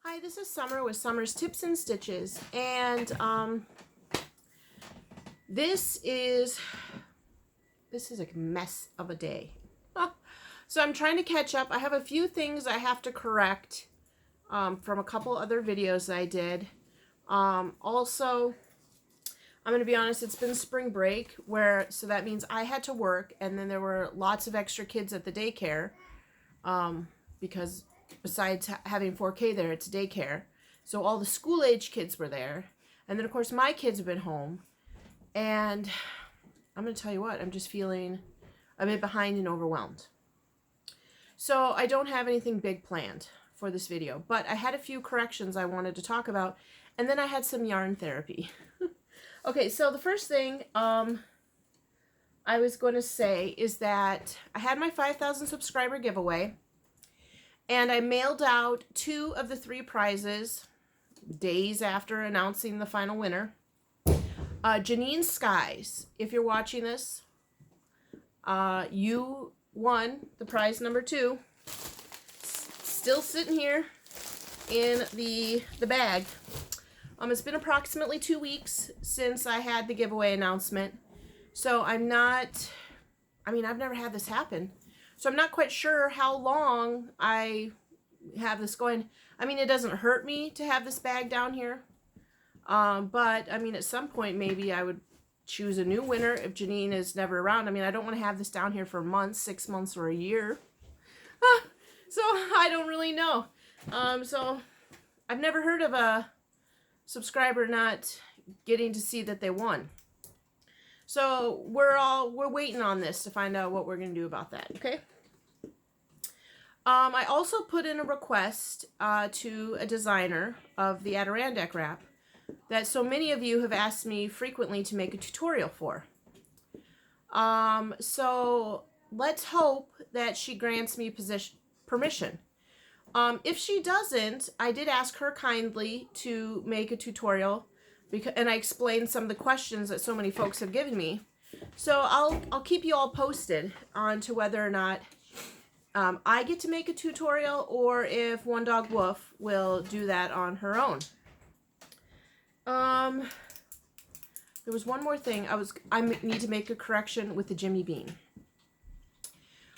Hi, this is Summer with Summer's Tips and Stitches, and this is a mess of a day. So I'm trying to catch up. I have a few things I have to correct from a couple other videos that I did. Also, I'm going to be honest, it's been spring break, so that means I had to work, and then there were lots of extra kids at the daycare because besides having 4K there, it's daycare. So all the school-age kids were there. And then, of course, my kids have been home. And I'm going to tell you what, I'm just feeling a bit behind and overwhelmed. So I don't have anything big planned for this video. But I had a few corrections I wanted to talk about. And then I had some yarn therapy. Okay, so the first thing I was going to say is that I had my 5,000 subscriber giveaway. And I mailed out 2 of the 3 prizes days after announcing the final winner. Janine Skies, if you're watching this, you won the prize number 2. Still sitting here in the bag. It's been approximately 2 weeks since I had the giveaway announcement. So I've never had this happen. So I'm not quite sure how long I have this going. I mean, it doesn't hurt me to have this bag down here. But, I mean, at some point, maybe I would choose a new winner if Janine is never around. I mean, I don't want to have this down here for months, 6 months, or a year. So I don't really know. So I've never heard of a subscriber not getting to see that they won. So we're waiting on this to find out what we're going to do about that, okay? I also put in a request to a designer of the Adirondack wrap that so many of you have asked me frequently to make a tutorial for. So let's hope that she grants me permission. If she doesn't, I did ask her kindly to make a tutorial. And I explained some of the questions that so many folks have given me. So I'll keep you all posted on to whether or not I get to make a tutorial or if One Dog Wolf will do that on her own. There was one more thing. I need to make a correction with the Jimmy Bean.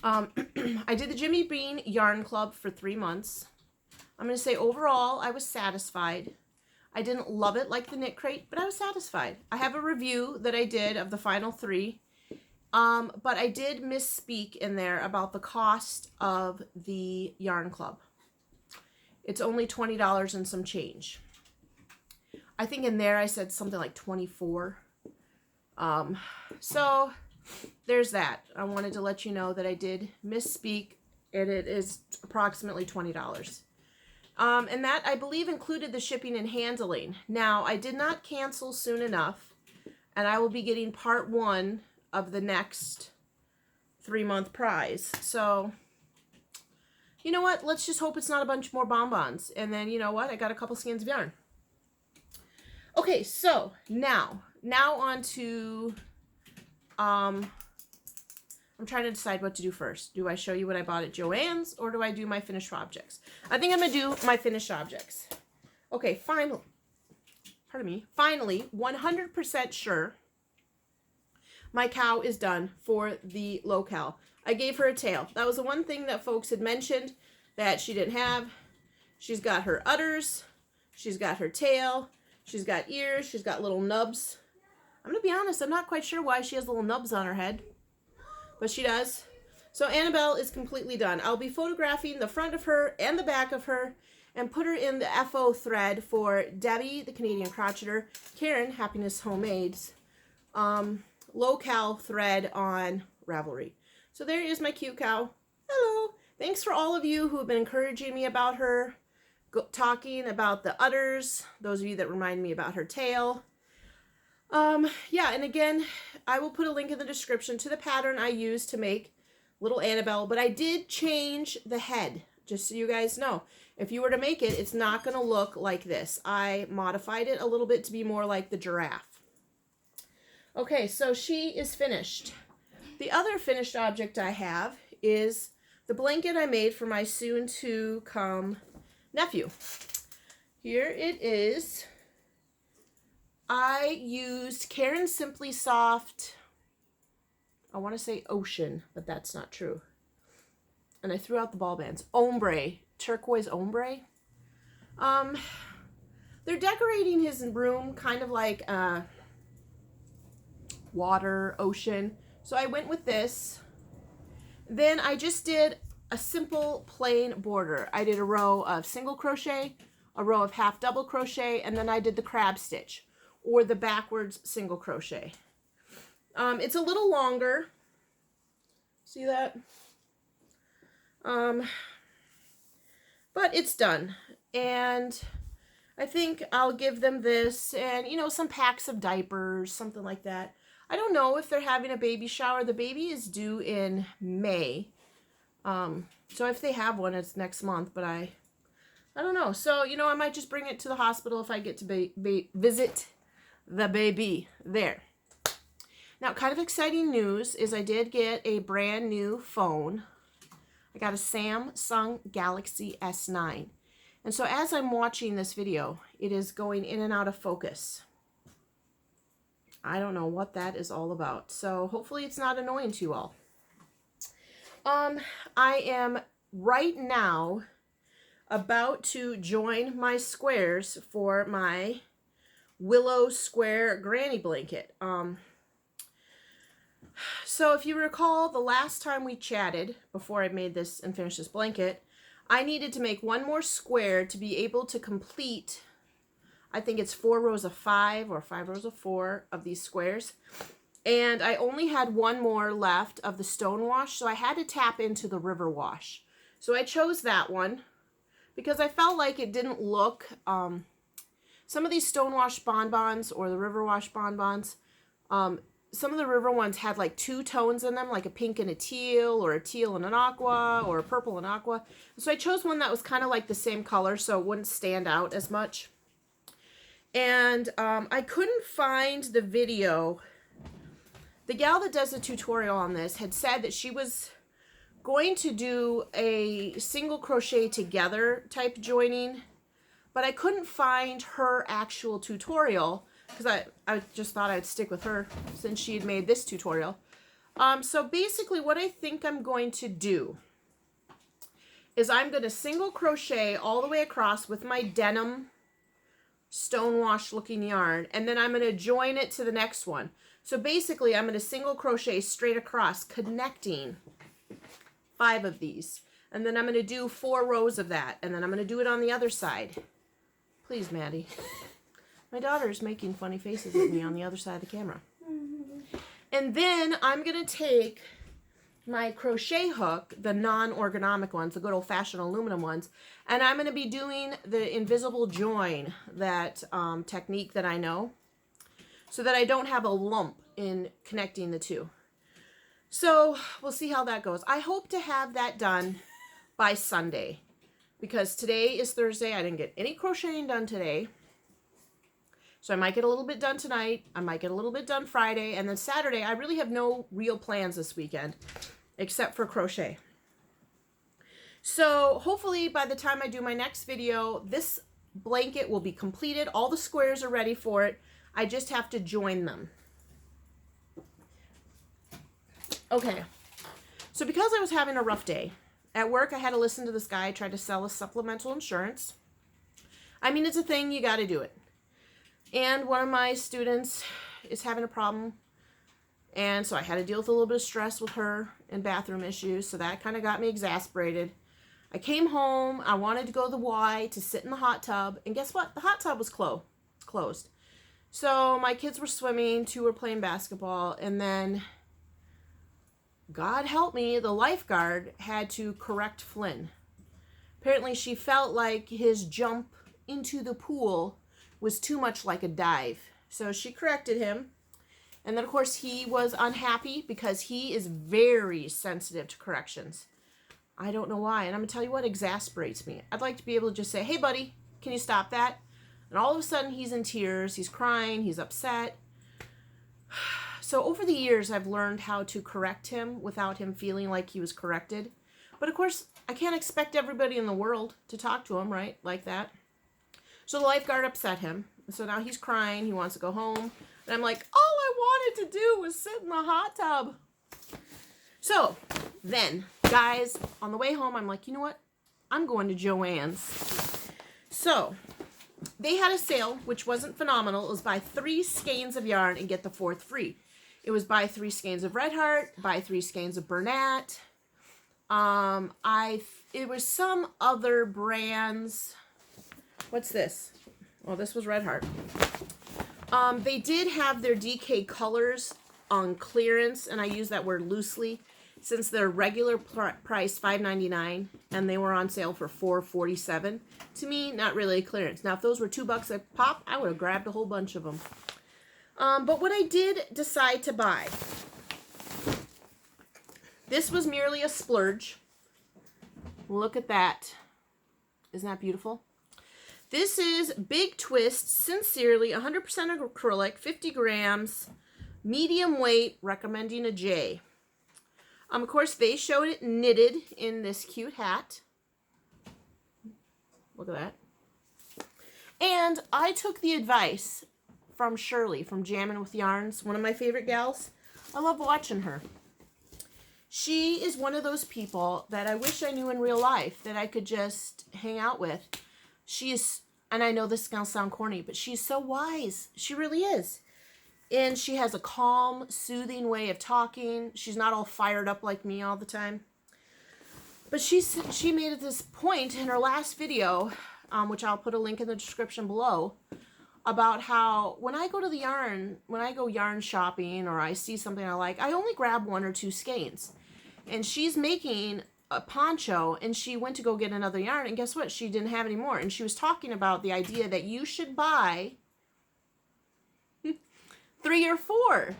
I did the Jimmy Bean Yarn Club for 3 months. I'm going to say overall I was satisfied. I didn't love it like the Knit Crate, but I was satisfied. I have a review that I did of the final 3. But I did misspeak in there about the cost of the Yarn Club. It's only $20 and some change. I think in there I said something like 24. So there's that. I wanted to let you know that I did misspeak, and it is approximately $20. And that, I believe, included the shipping and handling. Now, I did not cancel soon enough, and I will be getting part 1 of the next 3-month prize. So, you know what? Let's just hope it's not a bunch more bonbons. And then, you know what? I got a couple skeins of yarn. Okay, so now on to, I'm trying to decide what to do first. Do I show you what I bought at Joann's, or do I do my finished objects? I think I'm going to do my finished objects. Okay, finally, 100% sure my cow is done for the locale. I gave her a tail. That was the one thing that folks had mentioned that she didn't have. She's got her udders. She's got her tail. She's got ears. She's got little nubs. I'm going to be honest, I'm not quite sure why she has little nubs on her head. But she does. So Annabelle is completely done. I'll be photographing the front of her and the back of her and put her in the FO thread for Debbie, the Canadian Crocheter, Karen, Happiness Homemades, locale thread on Ravelry. So there is my cute cow. Hello. Thanks for all of you who have been encouraging me about her, talking about the udders, those of you that remind me about her tail. Yeah, and again, I will put a link in the description to the pattern I used to make little Annabelle, but I did change the head, just so you guys know. If you were to make it, it's not going to look like this. I modified it a little bit to be more like the giraffe. Okay, so she is finished. The other finished object I have is the blanket I made for my soon-to-come nephew. Here it is. I used Karen Simply Soft, I want to say Ocean, but that's not true. And I threw out the ball bands. Ombre, turquoise ombre. They're decorating his room kind of like water, ocean. So I went with this. Then I just did a simple plain border. I did a row of single crochet, a row of half double crochet, and then I did the crab stitch or the backwards single crochet. It's a little longer. See that? But it's done. And I think I'll give them this and, you know, some packs of diapers, something like that. I don't know if they're having a baby shower. The baby is due in May. So if they have one, it's next month, but I don't know. So, you know, I might just bring it to the hospital if I get to visit the baby there. Now, kind of exciting news is I did get a brand new phone. I got a Samsung Galaxy S9. And so as I'm watching this video, it is going in and out of focus. I don't know what that is all about. So hopefully it's not annoying to you all. I am right now about to join my squares for my Willow square granny blanket. So if you recall, the last time we chatted, before I made this and finished this blanket, I needed to make one more square to be able to complete, I think it's 4 rows of 5 or 5 rows of 4 of these squares. And I only had one more left of the stone wash, so I had to tap into the river wash. So I chose that one because I felt like it didn't look, some of these stone wash bonbons or the river wash bonbons, some of the river ones had like 2 tones in them, like a pink and a teal, or a teal and an aqua, or a purple and aqua. So I chose one that was kind of like the same color so it wouldn't stand out as much. And I couldn't find the video. The gal that does the tutorial on this had said that she was going to do a single crochet together type joining, but I couldn't find her actual tutorial because I just thought I'd stick with her since she had made this tutorial. So basically what I think I'm going to do is I'm going to single crochet all the way across with my denim stonewash looking yarn, and then I'm going to join it to the next one. So basically I'm going to single crochet straight across, connecting 5 of these, and then I'm going to do 4 rows of that, and then I'm going to do it on the other side. Please, Maddie. My daughter's making funny faces at me on the other side of the camera. And then I'm going to take my crochet hook, the non-ergonomic ones, the good old-fashioned aluminum ones, and I'm going to be doing the invisible join, that technique that I know, so that I don't have a lump in connecting the two. So we'll see how that goes. I hope to have that done by Sunday, because today is Thursday. I didn't get any crocheting done today. So I might get a little bit done tonight. I might get a little bit done Friday. And then Saturday, I really have no real plans this weekend, except for crochet. So hopefully by the time I do my next video, this blanket will be completed. All the squares are ready for it. I just have to join them. Okay. So because I was having a rough day, at work I had to listen to this guy try to sell us supplemental insurance. I mean, it's a thing, you got to do it. And one of my students is having a problem, and so I had to deal with a little bit of stress with her and bathroom issues, so that kind of got me exasperated. I came home, I wanted to go to the Y to sit in the hot tub, and guess what? The hot tub was closed. So my kids were swimming, 2 were playing basketball, and then, God help me, the lifeguard had to correct Flynn. Apparently she felt like his jump into the pool was too much like a dive. So she corrected him. And then, of course, he was unhappy because he is very sensitive to corrections. I don't know why. And I'm going to tell you what exasperates me. I'd like to be able to just say, hey, buddy, can you stop that? And all of a sudden, he's in tears. He's crying. He's upset. So over the years, I've learned how to correct him without him feeling like he was corrected. But, of course, I can't expect everybody in the world to talk to him, right, like that. So the lifeguard upset him. So now he's crying. He wants to go home. And I'm like, all I wanted to do was sit in the hot tub. So then, guys, on the way home, I'm like, you know what? I'm going to Joann's. So they had a sale, which wasn't phenomenal. It was buy 3 skeins of yarn and get the 4th free. It was buy 3 skeins of Red Heart, buy 3 skeins of Bernat. It was some other brands. What's this? Oh, this was Red Heart. They did have their DK colors on clearance, and I use that word loosely, since their regular price $5.99 and they were on sale for $4.47. To me, not really clearance. Now, if those were $2 a pop, I would have grabbed a whole bunch of them. But what I did decide to buy, this was merely a splurge. Look at that. Isn't that beautiful? This is Big Twist, Sincerely, 100% acrylic, 50 grams, medium weight, recommending a J. Of course, they showed it knitted in this cute hat. Look at that. And I took the advice from Shirley from Jammin' with Yarns, one of my favorite gals. I love watching her. She is one of those people that I wish I knew in real life, that I could just hang out with. She is, and I know this is going to sound corny, but she's so wise. She really is. And she has a calm, soothing way of talking. She's not all fired up like me all the time. But she made it this point in her last video, which I'll put a link in the description below, about how when I go yarn shopping or I see something I like, I only grab 1 or 2 skeins. And she's making a poncho, and she went to go get another yarn, and guess what? She didn't have any more. And she was talking about the idea that you should buy 3 or 4.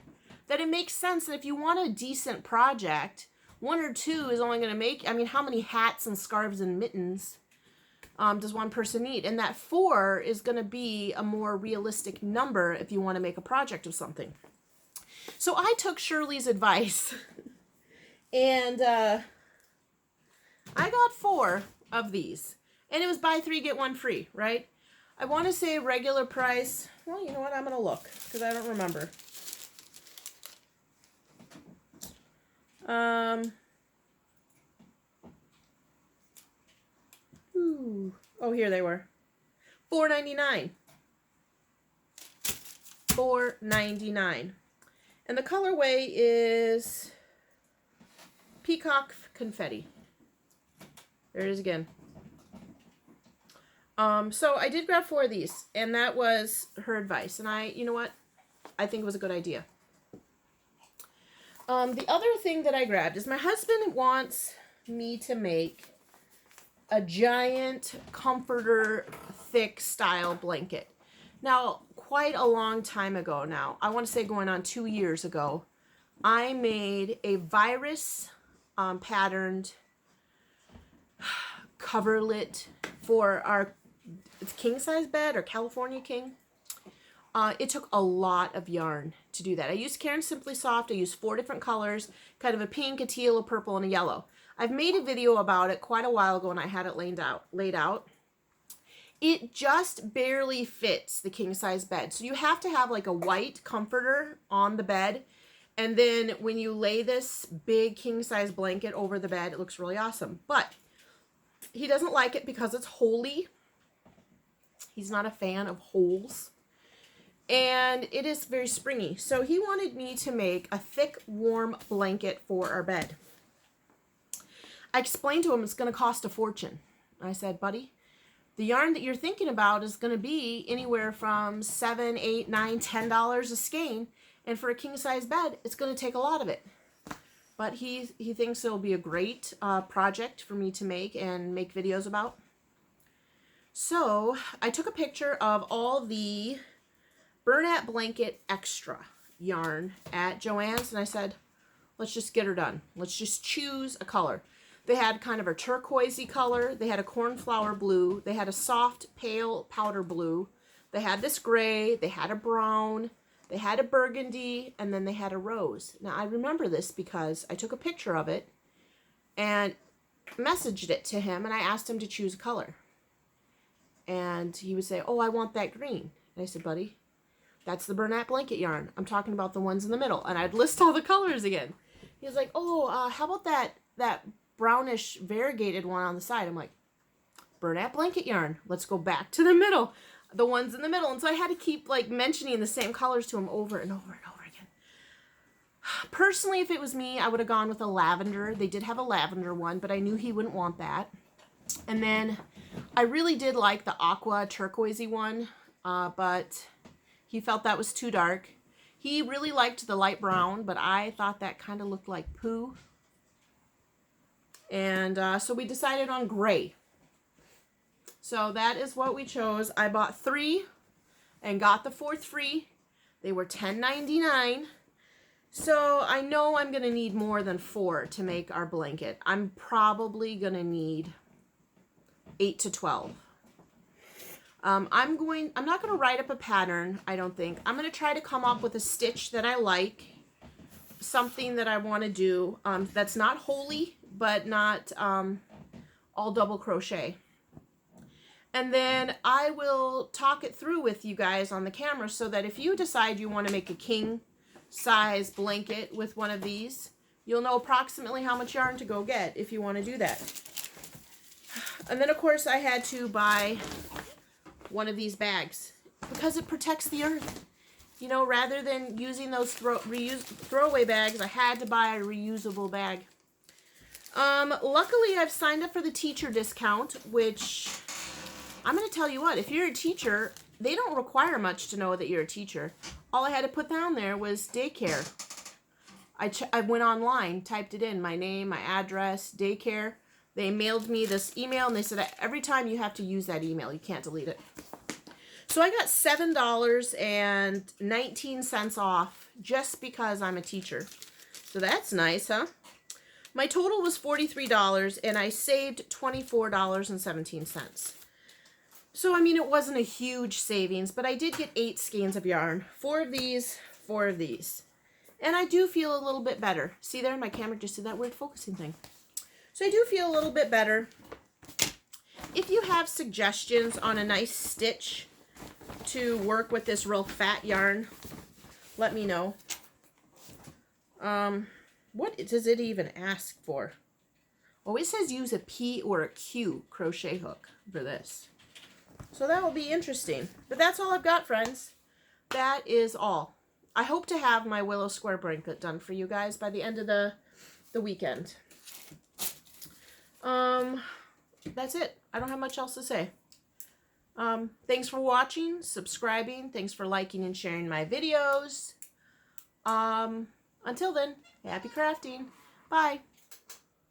That it makes sense that if you want a decent project, 1 or 2 is only going to make, I mean, how many hats and scarves and mittens does one person need? And that 4 is going to be a more realistic number if you want to make a project of something. So I took Shirley's advice and I got 4 of these. And it was buy 3, get 1 free, right? I want to say regular price. Well, you know what? I'm going to look because I don't remember. Oh, here they were. $4.99. $4.99. And the colorway is Peacock Confetti. There it is again. So I did grab 4 of these, and that was her advice. And you know what? I think it was a good idea. The other thing that I grabbed is my husband wants me to make a giant comforter thick style blanket. Now, quite a long time ago now, I want to say going on 2 years ago, I made a virus patterned coverlet for our king size bed, or California king. It took a lot of yarn to do that. I used Caron Simply Soft. I used 4 different colors, kind of a pink, a teal, a purple, and a yellow. I've made a video about it quite a while ago, and I had it laid out. It just barely fits the king size bed. So you have to have like a white comforter on the bed. And then when you lay this big king size blanket over the bed, it looks really awesome. But he doesn't like it because it's holey. He's not a fan of holes. And it is very springy. So he wanted me to make a thick, warm blanket for our bed. I explained to him it's going to cost a fortune. I said, buddy, the yarn that you're thinking about is going to be anywhere from $7, $8, $9, $10 a skein. And for a king-size bed, it's going to take a lot of it. But he thinks it'll be a great project for me to make and make videos about. So I took a picture of all the Bernat Blanket Extra yarn at Joann's, and I said, let's just get her done. Let's just choose a color. They had kind of a turquoisey color. They had a cornflower blue. They had a soft, pale powder blue. They had this gray. They had a brown. They had a burgundy. And then they had a rose. Now, I remember this because I took a picture of it and messaged it to him, and I asked him to choose a color. And he would say, oh, I want that green. And I said, buddy, that's the Bernat blanket yarn. I'm talking about the ones in the middle. And I'd list all the colors again. He was like, oh, how about that brownish variegated one on the side? I'm like, Bernat blanket yarn. Let's go back to the middle. The ones in the middle. And so I had to keep like mentioning the same colors to him over and over and over again. Personally, if it was me, I would have gone with a lavender. They did have a lavender one, but I knew he wouldn't want that. And then I really did like the aqua turquoisey one, but he felt that was too dark. He really liked the light brown, but I thought that kind of looked like poo. And so we decided on gray. So that is what we chose. I bought 3 and got the 4th free. They were $10.99. So I know I'm going to need more than 4 to make our blanket. I'm probably going to need 8 to 12. I'm not going to write up a pattern, I don't think. I'm going to try to come up with a stitch that I like, something that I want to do that's not wholly, but not all double crochet. And then I will talk it through with you guys on the camera so that if you decide you want to make a king size blanket with one of these, you'll know approximately how much yarn to go get if you want to do that. And then, of course, I had to buy one of these bags because it protects the earth. You know, rather than using those throwaway bags, I had to buy a reusable bag. Luckily, I've signed up for the teacher discount, which I'm going to tell you what, if you're a teacher, they don't require much to know that you're a teacher. All I had to put down there was daycare. I went online, typed it in, my name, my address, daycare. They mailed me this email, and they said every time you have to use that email. You can't delete it. So I got $7.19 off just because I'm a teacher. So that's nice, huh? My total was $43, and I saved $24.17. So, I mean, it wasn't a huge savings, but I did get 8 skeins of yarn. 4 of these, 4 of these. And I do feel a little bit better. See there? My camera just did that weird focusing thing. So I do feel a little bit better. If you have suggestions on a nice stitch to work with this real fat yarn, let me know. What does it even ask for? Oh, it says use a P or a Q crochet hook for this. So that will be interesting. But that's all I've got, friends. That is all. I hope to have my Willow square blanket done for you guys by the end of the weekend. That's it. I don't have much else to say. Thanks for watching, subscribing. Thanks for liking and sharing my videos. Until then, happy crafting. Bye.